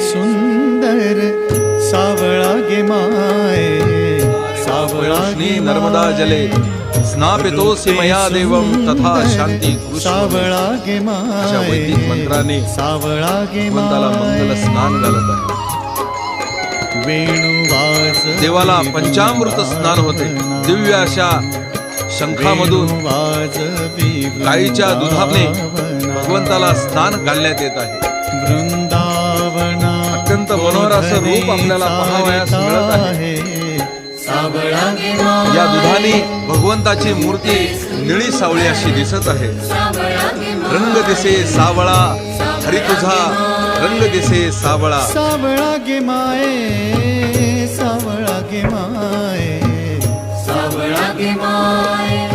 सुंदर सावळा गे माये सावळा गे नर्मदा जले स्नापितोऽसि मया देवं तथा शांती सावळा गे अशा वैदिक माये मंत्राने सावळा गे भगवंताला मंगल स्नान घालत आहे. वेणुवाज देवाला पंचामृत स्नान होते. दिव्य अशा शंखामधून गाईच्या दुधाने भगवंताला स्नान घालण्यात येत आहे. वृंदावना अत्यंत मनोहर असं रूप आपल्याला पाहावयास मिळत आहे. या दुधाने भगवंताची मूर्ती निळी सावळी अशी दिसत आहे. रंग दिसे सावळा हरी तुझा रंग दिसे सावळा. सावळा गे माये सावळा गे माये सावळा गे माये